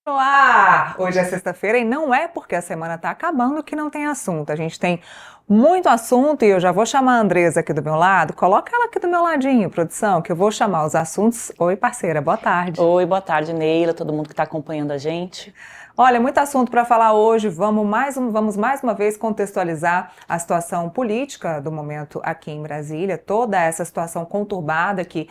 Olá! Hoje é sexta-feira e não é porque a semana está acabando que não tem assunto. A gente tem muito assunto e eu já vou chamar a Andresa aqui do meu lado. Coloca ela aqui do meu ladinho, produção, que eu vou chamar os assuntos. Oi, parceira, boa tarde. Oi, boa tarde, Neila, todo mundo que está acompanhando a gente. Olha, muito assunto para falar hoje. Vamos mais uma vez contextualizar a situação política do momento aqui em Brasília, toda essa situação conturbada que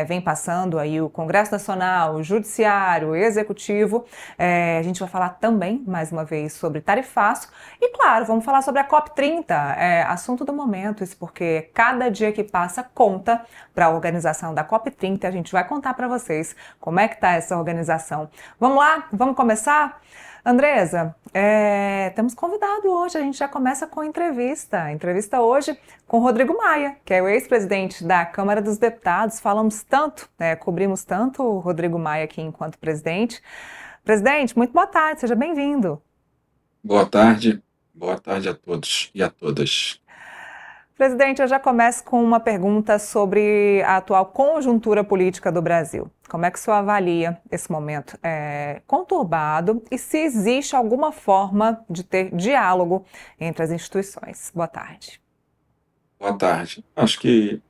vem passando aí o Congresso Nacional, o Judiciário, o Executivo. A gente vai falar também, mais uma vez, sobre tarifaço e, claro, vamos falar sobre a COP30, assunto do momento, isso porque cada dia que passa conta para a organização da COP30. A gente vai contar para vocês como é que está essa organização. Vamos lá? Vamos começar? Andresa, temos convidado hoje, a gente já começa com entrevista. Entrevista hoje com Rodrigo Maia, que é o ex-presidente da Câmara dos Deputados. Falamos tanto, cobrimos tanto o Rodrigo Maia aqui enquanto presidente. Presidente, muito boa tarde, seja bem-vindo. Boa tarde a todos e a todas. Presidente, eu já começo com uma pergunta sobre a atual conjuntura política do Brasil. Como é que o senhor avalia esse momento conturbado e se existe alguma forma de ter diálogo entre as instituições? Boa tarde. Boa tarde. Acho que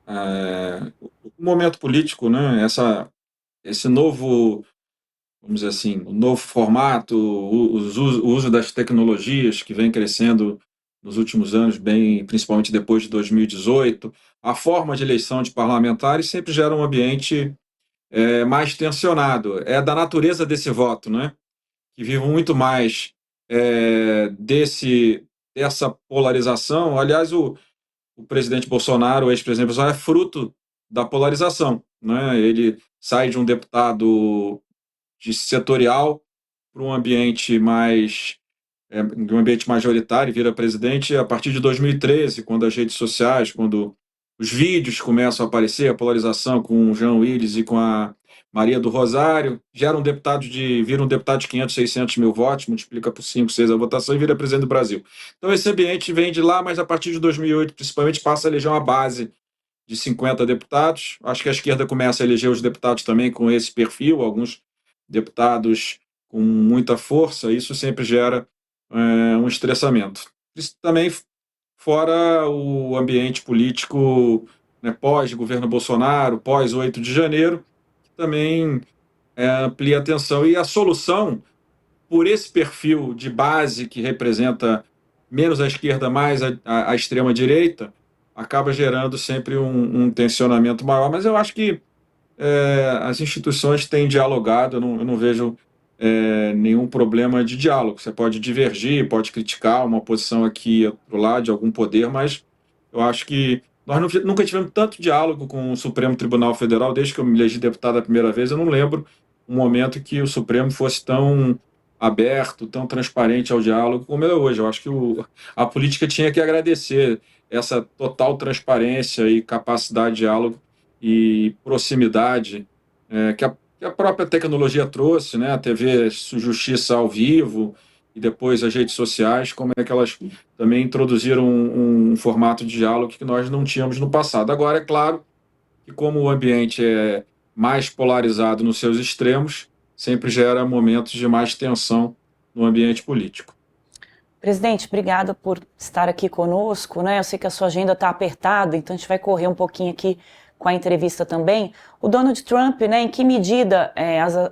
o momento político, né, esse novo, vamos dizer assim, o novo formato, o uso das tecnologias que vem crescendo nos últimos anos, bem, principalmente depois de 2018, a forma de eleição de parlamentares sempre gera um ambiente mais tensionado. É da natureza desse voto, né? Que vive muito mais dessa polarização. Aliás, o presidente Bolsonaro, o ex-presidente Bolsonaro, é fruto da polarização, né? Ele sai de um deputado de setorial para de um ambiente majoritário, vira presidente a partir de 2013, quando as redes sociais, quando os vídeos começam a aparecer, a polarização com o Jean Willis e com a Maria do Rosário, vira um deputado de 500, 600 mil votos, multiplica por 5, 6 a votação e vira presidente do Brasil. Então esse ambiente vem de lá, mas a partir de 2008, principalmente, passa a eleger uma base de 50 deputados. Acho que a esquerda começa a eleger os deputados também com esse perfil, alguns deputados com muita força, isso sempre gera um estressamento. Isso também fora o ambiente político, né, pós-governo Bolsonaro, pós-8 de janeiro, que também amplia a tensão. E a solução, por esse perfil de base que representa menos a esquerda, mais a extrema-direita, acaba gerando sempre um tensionamento maior. Mas eu acho que as instituições têm dialogado, eu não vejo nenhum problema de diálogo. Você pode divergir, pode criticar uma posição aqui e outro lado de algum poder, mas eu acho que nós nunca tivemos tanto diálogo com o Supremo Tribunal Federal, desde que eu me elegi deputado a primeira vez, eu não lembro um momento que o Supremo fosse tão aberto, tão transparente ao diálogo como é hoje. Eu acho que a política tinha que agradecer essa total transparência e capacidade de diálogo e proximidade que a própria tecnologia trouxe, né? A TV Justiça ao vivo e depois as redes sociais, como é que elas também introduziram um formato de diálogo que nós não tínhamos no passado. Agora, é claro que como o ambiente é mais polarizado nos seus extremos, sempre gera momentos de mais tensão no ambiente político. Presidente, obrigada por estar aqui conosco, né? Eu sei que a sua agenda está apertada, então a gente vai correr um pouquinho aqui com a entrevista também. O Donald Trump, né, em que medida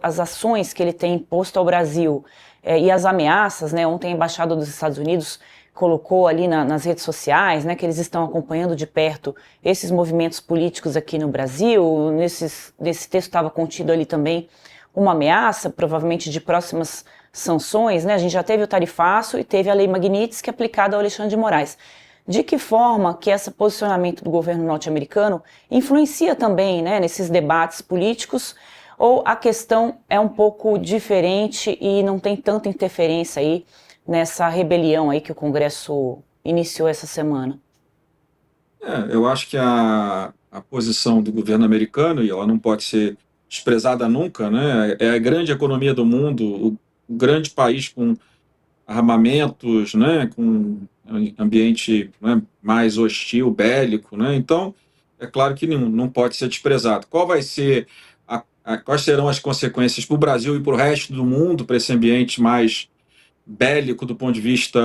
as ações que ele tem imposto ao Brasil e as ameaças, né? Ontem a Embaixada dos Estados Unidos colocou ali nas redes sociais, né, que eles estão acompanhando de perto esses movimentos políticos aqui no Brasil. Nesse texto estava contido ali também uma ameaça, provavelmente de próximas sanções, né? A gente já teve o tarifaço e teve a Lei Magnitsky aplicada ao Alexandre de Moraes. De que forma que esse posicionamento do governo norte-americano influencia também, né, nesses debates políticos, ou a questão é um pouco diferente e não tem tanta interferência aí nessa rebelião aí que o Congresso iniciou essa semana? Eu acho que a posição do governo americano, e ela não pode ser desprezada nunca, né? É a grande economia do mundo, o grande país com armamentos, né? Com um ambiente, né, mais hostil, bélico, né? Então, é claro que não pode ser desprezado. Qual vai ser quais serão as consequências para o Brasil e para o resto do mundo, para esse ambiente mais bélico do ponto de vista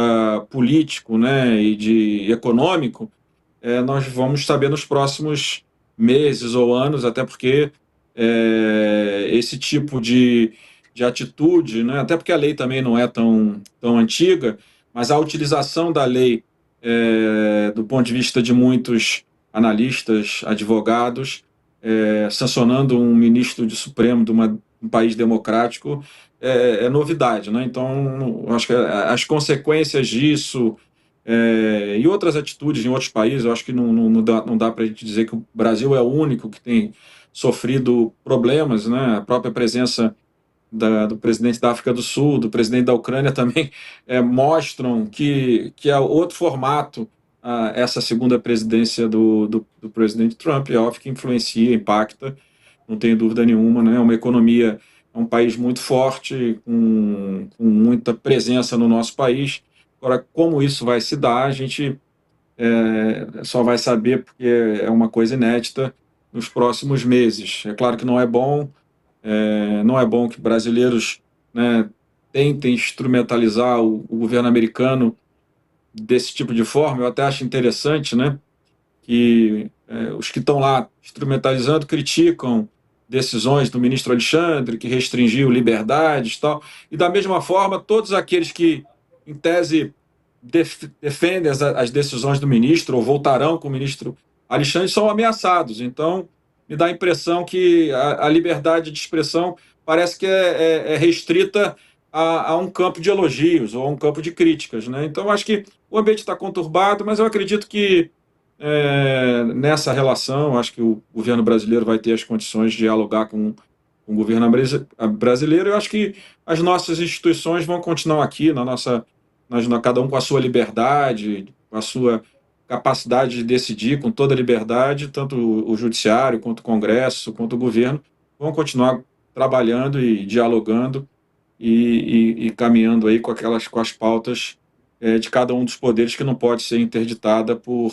político, né, e de econômico, nós vamos saber nos próximos meses ou anos, até porque esse tipo de atitude, né, até porque a lei também não é tão antiga, mas a utilização da lei, do ponto de vista de muitos analistas, advogados, sancionando um ministro de Supremo de um país democrático, é novidade, né? Então, acho que as consequências disso e outras atitudes em outros países, eu acho que não dá para a gente dizer que o Brasil é o único que tem sofrido problemas, né? A própria presença do presidente da África do Sul, do presidente da Ucrânia também mostram que é outro formato essa segunda presidência do presidente Trump. É óbvio que influencia, impacta, não tenho dúvida nenhuma, né? É uma economia, é um país muito forte, com muita presença no nosso país. Agora, como isso vai se dar, a gente só vai saber, porque é uma coisa inédita, nos próximos meses. É claro que não é bom que brasileiros, né, tentem instrumentalizar o governo americano desse tipo de forma. Eu até acho interessante, né, que os que estão lá instrumentalizando criticam decisões do ministro Alexandre, que restringiu liberdades e tal, e da mesma forma, todos aqueles que, em tese, defendem as decisões do ministro ou voltarão com o ministro Alexandre são ameaçados. Então, me dá a impressão que a liberdade de expressão parece que é restrita a um campo de elogios ou a um campo de críticas, né? Então, acho que o ambiente está conturbado, mas eu acredito que nessa relação, acho que o governo brasileiro vai ter as condições de dialogar com o governo brasileiro. Eu acho que as nossas instituições vão continuar aqui, cada um com a sua liberdade, com a sua capacidade de decidir com toda a liberdade, tanto o judiciário, quanto o Congresso, quanto o governo, vão continuar trabalhando e dialogando e caminhando aí com as pautas de cada um dos poderes, que não pode ser interditada por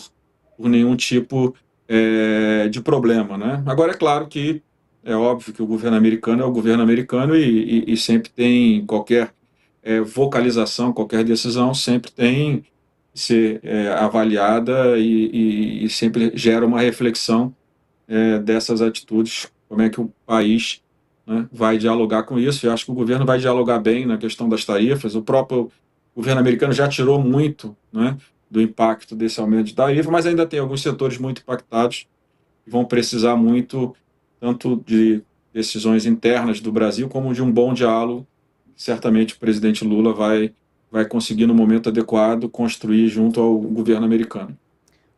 nenhum tipo de problema, né? Agora, é claro que é óbvio que o governo americano é o governo americano e sempre tem qualquer vocalização, qualquer decisão sempre tem que ser avaliada e sempre gera uma reflexão dessas atitudes, como é que o país, né, vai dialogar com isso. Eu acho que o governo vai dialogar bem na questão das tarifas. O próprio governo americano já tirou muito, né, do impacto desse aumento de tarifa, mas ainda tem alguns setores muito impactados que vão precisar muito, tanto de decisões internas do Brasil, como de um bom diálogo. Certamente o presidente Lula vai conseguir, no momento adequado, construir junto ao governo americano.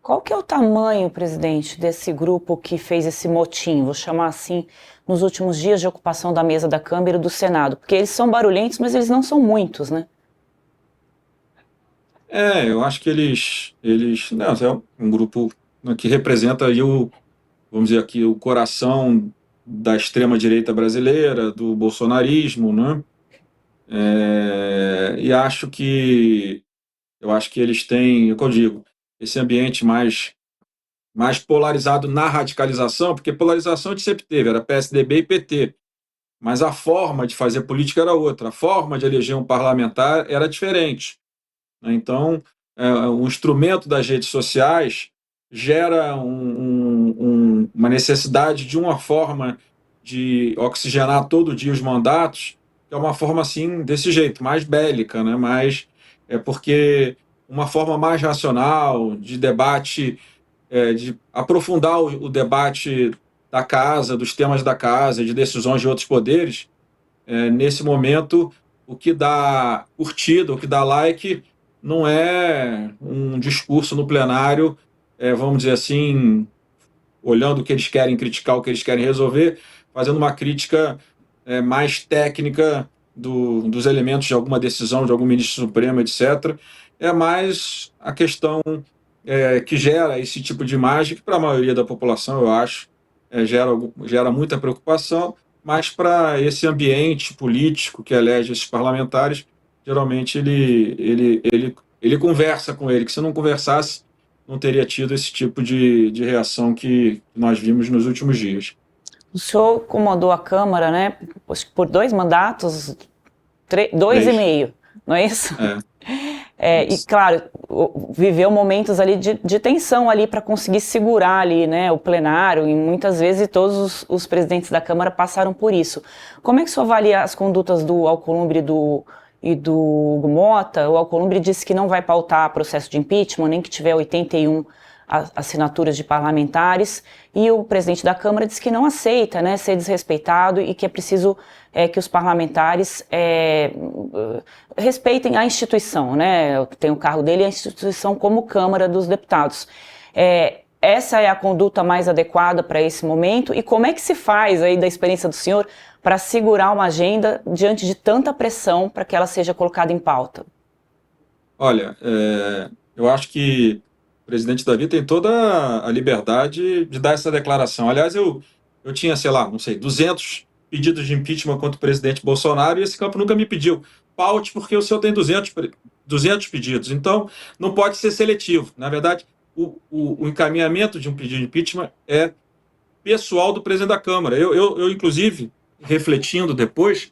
Qual que é o tamanho, presidente, desse grupo que fez esse motim, vou chamar assim, nos últimos dias de ocupação da mesa da Câmara e do Senado? Porque eles são barulhentos, mas eles não são muitos, né? Eu acho que não, é um grupo, né, que representa aí vamos dizer aqui, o coração da extrema-direita brasileira, do bolsonarismo, né? E eu acho que eles têm, é o que eu digo, esse ambiente mais polarizado na radicalização, porque polarização a gente sempre teve, era PSDB e PT, mas a forma de fazer política era outra, a forma de eleger um parlamentar era diferente, né? Então, o instrumento das redes sociais gera uma necessidade de uma forma de oxigenar todo dia os mandatos, que é uma forma assim, desse jeito, mais bélica, né? Porque uma forma mais racional, de debate, de aprofundar o debate da casa, dos temas da casa, de decisões de outros poderes. Nesse momento, o que dá curtida, o que dá like, não é um discurso no plenário, vamos dizer assim, olhando o que eles querem criticar, o que eles querem resolver, fazendo uma crítica mais técnica dos elementos de alguma decisão de algum ministro supremo, etc. É mais a questão que gera esse tipo de imagem, que para a maioria da população, eu acho, gera muita preocupação, mas para esse ambiente político que elege esses parlamentares, geralmente ele conversa com ele, que se não conversasse, não teria tido esse tipo de reação que nós vimos nos últimos dias. O senhor comandou a Câmara, né, acho que por 2 mandatos, 2 e 3. meio, não é isso? E Isso. claro, viveu momentos ali de tensão ali para conseguir segurar ali, né, o plenário, e muitas vezes todos os presidentes da Câmara passaram por isso. Como é que o senhor avalia as condutas do Alcolumbre e do Hugo Mota? O Alcolumbre disse que não vai pautar processo de impeachment, nem que tiver 81 assinaturas de parlamentares, e o presidente da Câmara disse que não aceita, né, ser desrespeitado e que é preciso que os parlamentares respeitem a instituição, né, tem o cargo dele e a instituição como Câmara dos Deputados. Essa é a conduta mais adequada para esse momento? E como é que se faz aí da experiência do senhor para segurar uma agenda diante de tanta pressão para que ela seja colocada em pauta? Olha, eu acho que o presidente Davi tem toda a liberdade de dar essa declaração. Aliás, eu tinha, sei lá, não sei, 200 pedidos de impeachment contra o presidente Bolsonaro e esse campo nunca me pediu. Paute porque o senhor tem 200 pedidos. Então, não pode ser seletivo. Na verdade, o encaminhamento de um pedido de impeachment é pessoal do presidente da Câmara. Eu inclusive, refletindo depois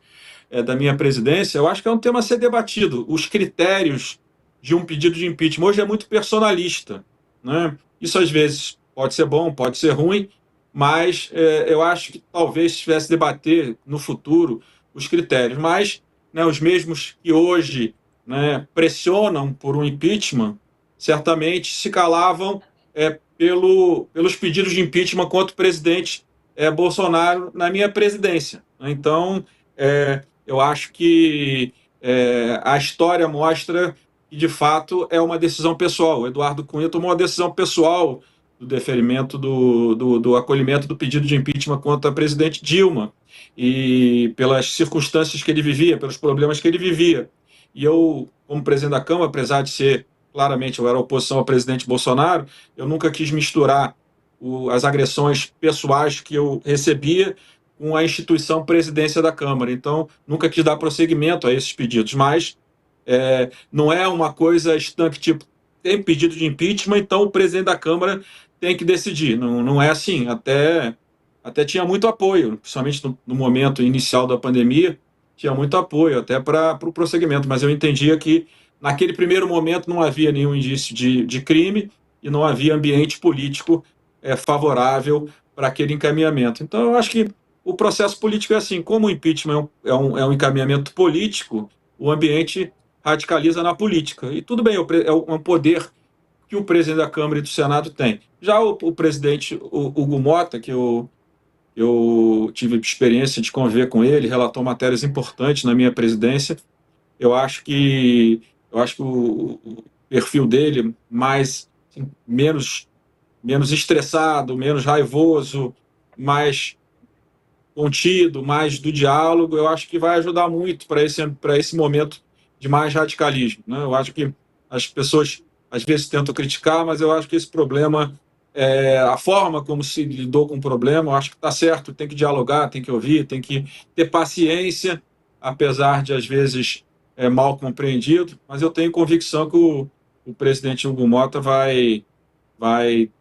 da minha presidência, eu acho que é um tema a ser debatido. Os critérios de um pedido de impeachment hoje é muito personalista, né? Isso às vezes pode ser bom, pode ser ruim, mas eu acho que talvez tivesse debater no futuro os critérios. Mas, né, os mesmos que hoje, né, pressionam por um impeachment, certamente se calavam pelos pedidos de impeachment contra o presidente Bolsonaro na minha presidência. Então, eu acho que a história mostra que, de fato, é uma decisão pessoal. O Eduardo Cunha tomou uma decisão pessoal do deferimento do acolhimento do pedido de impeachment contra a presidente Dilma, e pelas circunstâncias que ele vivia, pelos problemas que ele vivia. E eu, como presidente da Câmara, apesar de ser, claramente, eu era oposição ao presidente Bolsonaro, eu nunca quis misturar as agressões pessoais que eu recebia com a instituição presidência da Câmara. Então, nunca quis dar prosseguimento a esses pedidos, mas não é uma coisa estanque, tipo, tem pedido de impeachment, então o presidente da Câmara tem que decidir. Não é assim. Até tinha muito apoio, principalmente no momento inicial da pandemia, tinha muito apoio até para o prosseguimento, mas eu entendia que naquele primeiro momento não havia nenhum indício de crime e não havia ambiente político favorável para aquele encaminhamento. Então, eu acho que o processo político é assim, como o impeachment é um encaminhamento político, o ambiente radicaliza na política. E tudo bem, é um poder que o presidente da Câmara e do Senado tem. Já o presidente Hugo Mota, que eu tive experiência de conviver com ele, relatou matérias importantes na minha presidência, eu acho que o perfil dele mais assim, menos estressado, menos raivoso, mais contido, mais do diálogo, eu acho que vai ajudar muito para esse momento de mais radicalismo, né? Eu acho que as pessoas às vezes tentam criticar, mas eu acho que esse problema, a forma como se lidou com o problema, eu acho que está certo, tem que dialogar, tem que ouvir, tem que ter paciência, apesar de às vezes mal compreendido, mas eu tenho convicção que o presidente Hugo Mota vai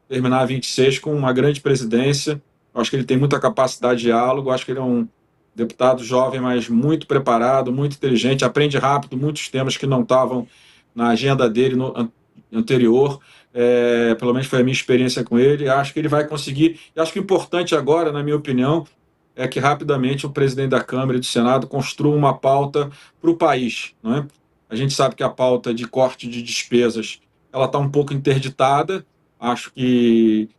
terminar a 26 com uma grande presidência. Eu acho que ele tem muita capacidade de diálogo, eu acho que ele é um deputado jovem, mas muito preparado, muito inteligente, aprende rápido muitos temas que não estavam na agenda dele anterior. Pelo menos foi a minha experiência com ele. Acho que ele vai conseguir. E acho que o importante agora, na minha opinião, é que rapidamente o presidente da Câmara e do Senado construam uma pauta para o país, não é? A gente sabe que a pauta de corte de despesas ela está um pouco interditada. Acho que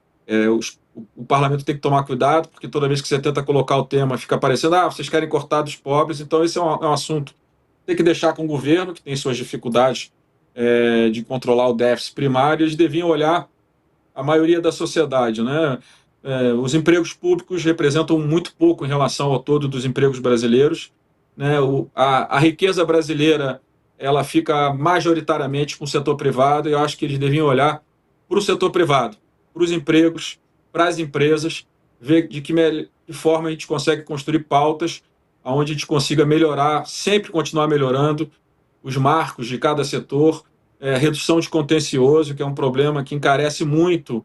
o parlamento tem que tomar cuidado, porque toda vez que você tenta colocar o tema, fica parecendo, vocês querem cortar dos pobres. Então, esse é um assunto que tem que deixar com o governo, que tem suas dificuldades de controlar o déficit primário. Eles deviam olhar a maioria da sociedade, né? Os empregos públicos representam muito pouco em relação ao todo dos empregos brasileiros, né? A riqueza brasileira ela fica majoritariamente com o setor privado, e eu acho que eles deviam olhar para o setor privado, para os empregos, para as empresas, ver de que forma a gente consegue construir pautas onde a gente consiga melhorar, sempre continuar melhorando os marcos de cada setor, redução de contencioso, que é um problema que encarece muito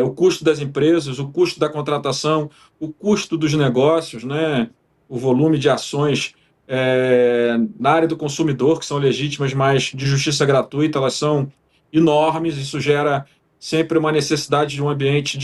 o custo das empresas, o custo da contratação, o custo dos negócios, né? O volume de ações na área do consumidor, que são legítimas, mas de justiça gratuita, elas são enormes. Isso gera sempre uma necessidade de um ambiente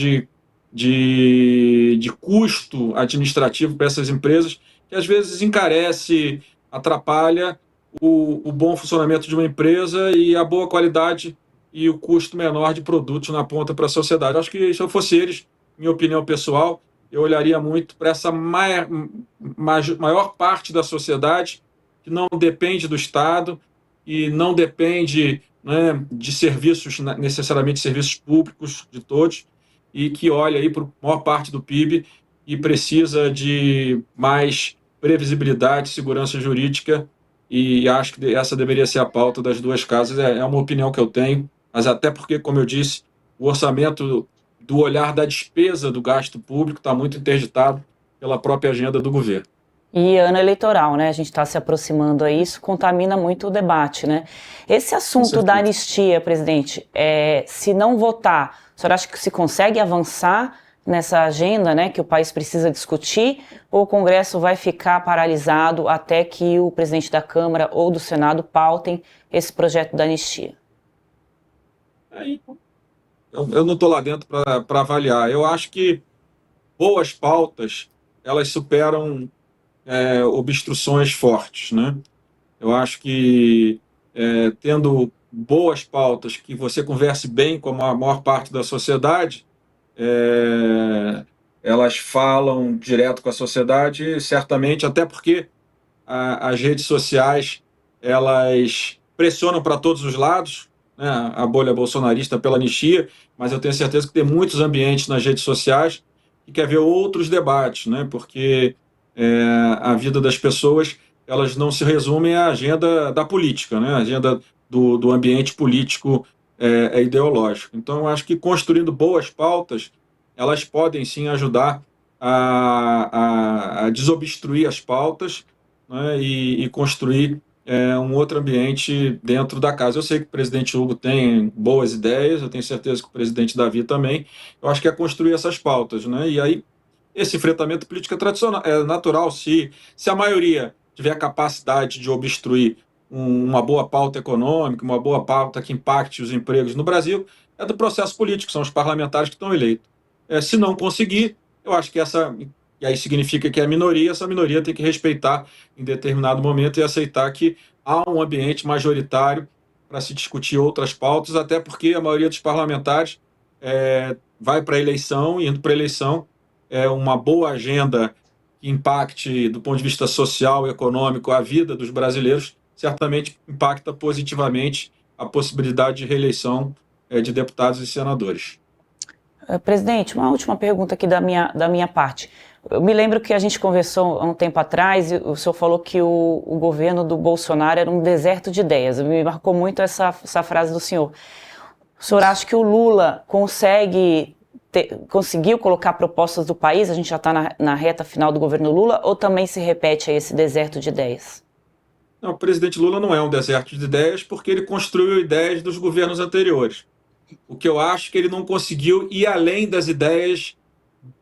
de custo administrativo para essas empresas, que às vezes encarece, atrapalha o bom funcionamento de uma empresa e a boa qualidade e o custo menor de produtos na ponta para a sociedade. Acho que se eu fosse eles, minha opinião pessoal, eu olharia muito para essa maior parte da sociedade que não depende do Estado e não depende, né, de serviços, necessariamente serviços públicos de todos, e que olha aí para a maior parte do PIB e precisa de mais previsibilidade, segurança jurídica, e acho que essa deveria ser a pauta das duas casas. É uma opinião que eu tenho, mas até porque, como eu disse, o orçamento do olhar da despesa do gasto público está muito interditado pela própria agenda do governo. E ano eleitoral, né? A gente está se aproximando a isso, contamina muito o debate, né? Esse assunto da anistia, presidente, se não votar, o senhor acha que se consegue avançar nessa agenda, né, que o país precisa discutir, ou o Congresso vai ficar paralisado até que o presidente da Câmara ou do Senado pautem esse projeto da anistia? Eu não estou lá dentro para avaliar. Eu acho que boas pautas, elas superam obstruções fortes, né? Eu acho que tendo boas pautas, que você converse bem com a maior parte da sociedade, elas falam direto com a sociedade, certamente, até porque as redes sociais, elas pressionam para todos os lados, né? A bolha bolsonarista pela anistia, mas eu tenho certeza que tem muitos ambientes nas redes sociais que quer ver outros debates, né? Porque a vida das pessoas, elas não se resumem à agenda da política, né? A agenda do ambiente político ideológico. Então, eu acho que construindo boas pautas, elas podem sim ajudar a desobstruir as pautas, né? E construir um outro ambiente dentro da casa. Eu sei que o presidente Hugo tem boas ideias, eu tenho certeza que o presidente Davi também. Eu acho que é construir essas pautas, né? E aí esse enfrentamento político é tradicional, é natural. Se a maioria tiver a capacidade de obstruir uma boa pauta econômica, uma boa pauta que impacte os empregos no Brasil, é do processo político, são os parlamentares que estão eleitos. Se não conseguir, eu acho que e aí significa que essa minoria tem que respeitar em determinado momento e aceitar que há um ambiente majoritário para se discutir outras pautas, até porque a maioria dos parlamentares vai para a eleição, e indo para a eleição, uma boa agenda que impacte, do ponto de vista social e econômico, a vida dos brasileiros, certamente impacta positivamente a possibilidade de reeleição de deputados e senadores. Presidente, uma última pergunta aqui da minha parte. Eu me lembro que a gente conversou há um tempo atrás e o senhor falou que o governo do Bolsonaro era um deserto de ideias. Me marcou muito essa frase do senhor. O senhor acha que o Lula conseguiu colocar propostas do país? A gente já está na reta final do governo Lula, ou também se repete aí esse deserto de ideias? Não, o presidente Lula não é um deserto de ideias porque ele construiu ideias dos governos anteriores. O que eu acho é que ele não conseguiu ir além das ideias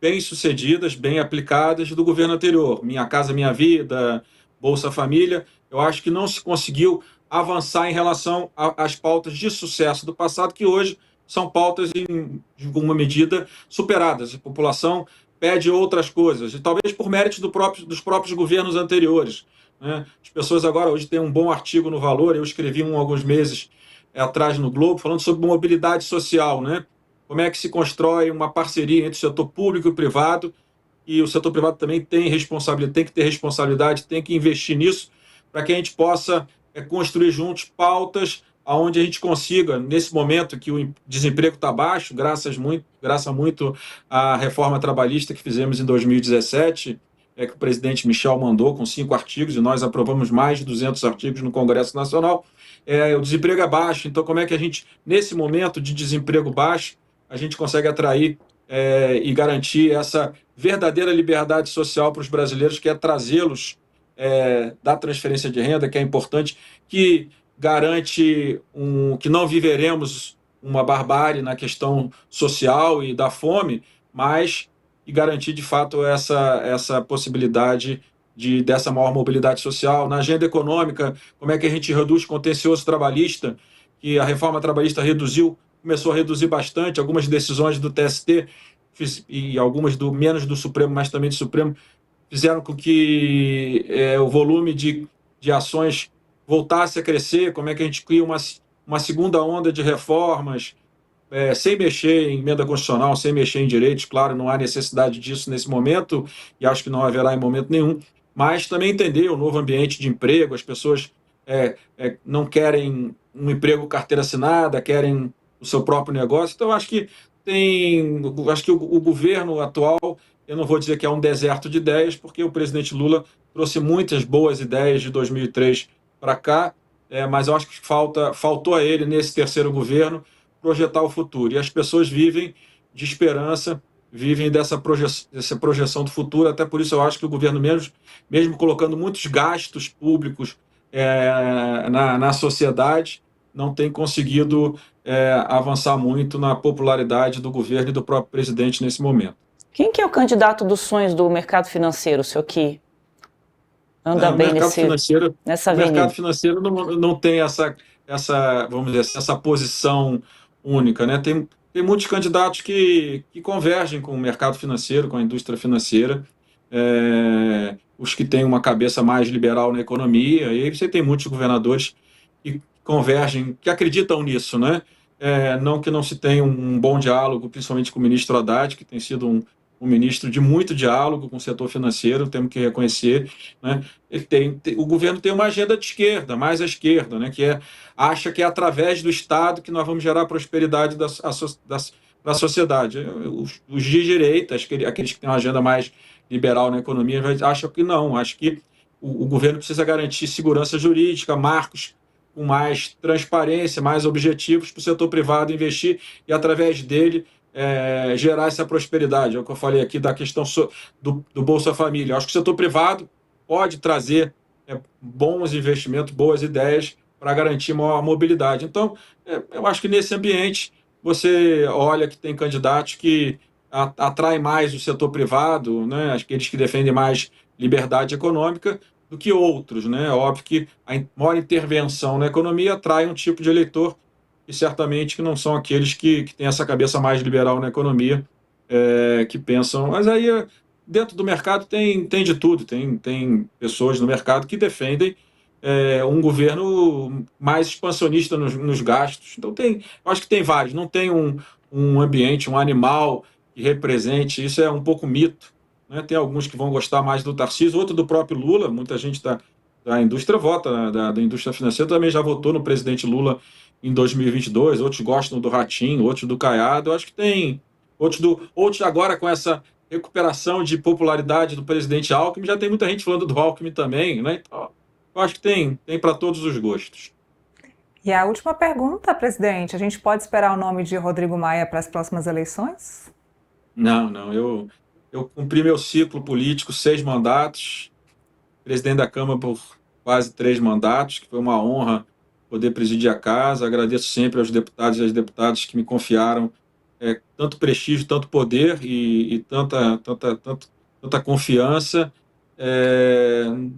bem-sucedidas, bem aplicadas do governo anterior. Minha Casa Minha Vida, Bolsa Família. Eu acho que não se conseguiu avançar em relação às pautas de sucesso do passado, que hoje são pautas, em alguma medida, superadas. A população pede outras coisas, e talvez por mérito dos próprios governos anteriores, né? As pessoas agora, hoje tem um bom artigo no Valor, eu escrevi há alguns meses atrás no Globo, falando sobre mobilidade social, né? Como é que se constrói uma parceria entre o setor público e o privado, e o setor privado também tem responsabilidade, tem que ter responsabilidade, tem que investir nisso, para que a gente possa construir juntos pautas onde a gente consiga, nesse momento que o desemprego está baixo, graças muito à reforma trabalhista que fizemos em 2017, que o presidente Michel mandou com 5 artigos, e nós aprovamos mais de 200 artigos no Congresso Nacional. O desemprego é baixo, então como é que a gente, nesse momento de desemprego baixo, a gente consegue atrair e garantir essa verdadeira liberdade social para os brasileiros, que é trazê-los da transferência de renda, que é importante, que garante que não viveremos uma barbárie na questão social e da fome, mas e garantir de fato essa possibilidade dessa maior mobilidade social. Na agenda econômica, como é que a gente reduz contencioso trabalhista, que a reforma trabalhista começou a reduzir bastante, algumas decisões do TST e algumas menos do Supremo, mas também do Supremo, fizeram com que o volume de ações voltasse a crescer, como é que a gente cria uma segunda onda de reformas, sem mexer em emenda constitucional, sem mexer em direitos, claro, não há necessidade disso nesse momento, e acho que não haverá em momento nenhum, mas também entender o novo ambiente de emprego, as pessoas não querem um emprego carteira assinada, querem o seu próprio negócio, então acho que o governo atual, eu não vou dizer que é um deserto de ideias, porque o presidente Lula trouxe muitas boas ideias de 2003 para cá, mas eu acho que faltou a ele, nesse terceiro governo, projetar o futuro. E as pessoas vivem de esperança, vivem dessa projeção do futuro. Até por isso eu acho que o governo, mesmo colocando muitos gastos públicos na sociedade, não tem conseguido avançar muito na popularidade do governo e do próprio presidente nesse momento. Quem que é o candidato dos sonhos do mercado financeiro, o senhor que anda bem nessa avenida? O mercado financeiro não tem vamos dizer, essa posição única, né? Tem muitos candidatos que convergem com o mercado financeiro, com a indústria financeira, os que têm uma cabeça mais liberal na economia, e aí você tem muitos governadores que convergem, que acreditam nisso, né? Não que não se tenha um bom diálogo, principalmente com o ministro Haddad, que tem sido um ministro de muito diálogo com o setor financeiro, temos que reconhecer, né? O governo tem uma agenda de esquerda, mais à esquerda, né? Acha que é através do Estado que nós vamos gerar prosperidade para a sociedade. Os de direita, aqueles que têm uma agenda mais liberal na economia, acham que não, acho que o governo precisa garantir segurança jurídica, marcos com mais transparência, mais objetivos para o setor privado investir e, através dele, gerar essa prosperidade. É o que eu falei aqui da questão do Bolsa Família. Eu acho que o setor privado pode trazer bons investimentos, boas ideias para garantir maior mobilidade. Então, eu acho que nesse ambiente você olha que tem candidatos que atraem mais o setor privado, né, aqueles que defendem mais liberdade econômica, do que outros, né? É óbvio que a maior intervenção na economia atrai um tipo de eleitor e certamente que não são aqueles que têm essa cabeça mais liberal na economia, que pensam... Mas aí, dentro do mercado, tem de tudo. Tem pessoas no mercado que defendem um governo mais expansionista nos gastos. Então, eu acho que tem vários. Não tem um ambiente, um animal que represente. Isso é um pouco mito, né? Tem alguns que vão gostar mais do Tarcísio, outro do próprio Lula. Muita gente da indústria vota, né? Da indústria financeira também já votou no presidente Lula em 2022, outros gostam do Ratinho, outros do Caiado. Eu acho que tem outros agora com essa recuperação de popularidade do presidente Alckmin, já tem muita gente falando do Alckmin também, né? Então, eu acho que tem para todos os gostos. E a última pergunta, presidente, a gente pode esperar o nome de Rodrigo Maia para as próximas eleições? Não, eu cumpri meu ciclo político, 6 mandatos, presidente da Câmara por quase 3 mandatos, que foi uma honra poder presidir a casa. Agradeço sempre aos deputados e às deputadas que me confiaram tanto prestígio, tanto poder e tanta confiança.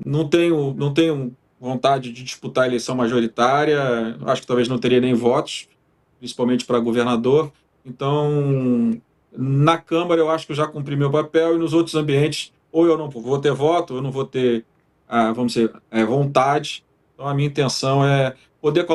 Não tenho vontade de disputar a eleição majoritária, acho que talvez não teria nem votos, principalmente para governador. Então, na Câmara eu acho que eu já cumpri meu papel, e nos outros ambientes ou eu não vou ter voto, ou eu não vou ter, vamos dizer, vontade. Então a minha intenção é poder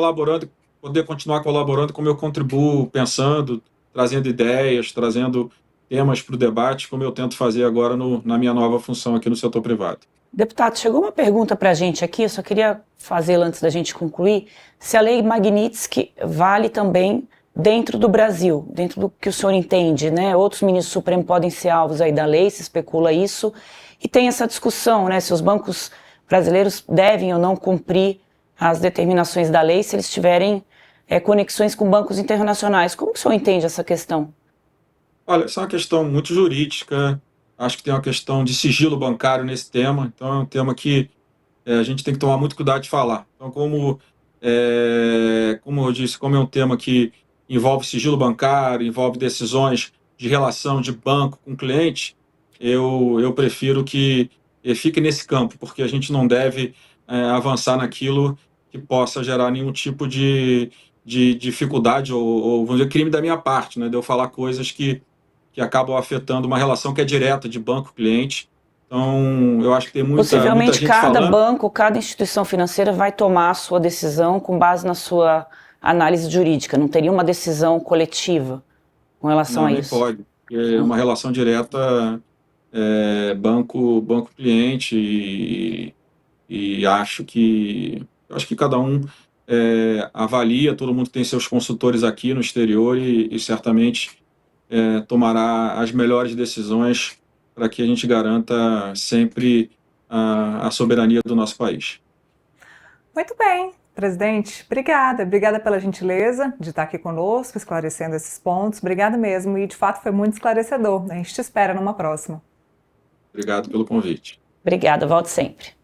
continuar colaborando como eu contribuo, pensando, trazendo ideias, trazendo temas para o debate, como eu tento fazer agora na minha nova função aqui no setor privado. Deputado, chegou uma pergunta para a gente aqui, eu só queria fazê-la antes da gente concluir, se a lei Magnitsky vale também dentro do Brasil, dentro do que o senhor entende, né? Outros ministros do Supremo podem ser alvos aí da lei, se especula isso, e tem essa discussão, né? Se os bancos brasileiros devem ou não cumprir as determinações da lei, se eles tiverem conexões com bancos internacionais. Como que o senhor entende essa questão? Olha, essa é uma questão muito jurídica, acho que tem uma questão de sigilo bancário nesse tema, então é um tema que a gente tem que tomar muito cuidado de falar. Então, como eu disse, como é um tema que envolve sigilo bancário, envolve decisões de relação de banco com cliente, eu prefiro que fique nesse campo, porque a gente não deve avançar naquilo que possa gerar nenhum tipo de dificuldade ou, vamos dizer, crime da minha parte, né? De eu falar coisas que acabam afetando uma relação que é direta de banco-cliente. Então, eu acho que tem muita Possivelmente gente cada falando. banco, cada instituição financeira vai tomar a sua decisão com base na sua análise jurídica. Não teria uma decisão coletiva com relação Não, a nem isso. pode. É uma relação direta banco-cliente e acho que cada um avalia, todo mundo tem seus consultores aqui no exterior e certamente tomará as melhores decisões para que a gente garanta sempre a soberania do nosso país. Muito bem, presidente. Obrigada. Obrigada pela gentileza de estar aqui conosco, esclarecendo esses pontos. Obrigada mesmo. E, de fato, foi muito esclarecedor. A gente te espera numa próxima. Obrigado pelo convite. Obrigada, volte sempre.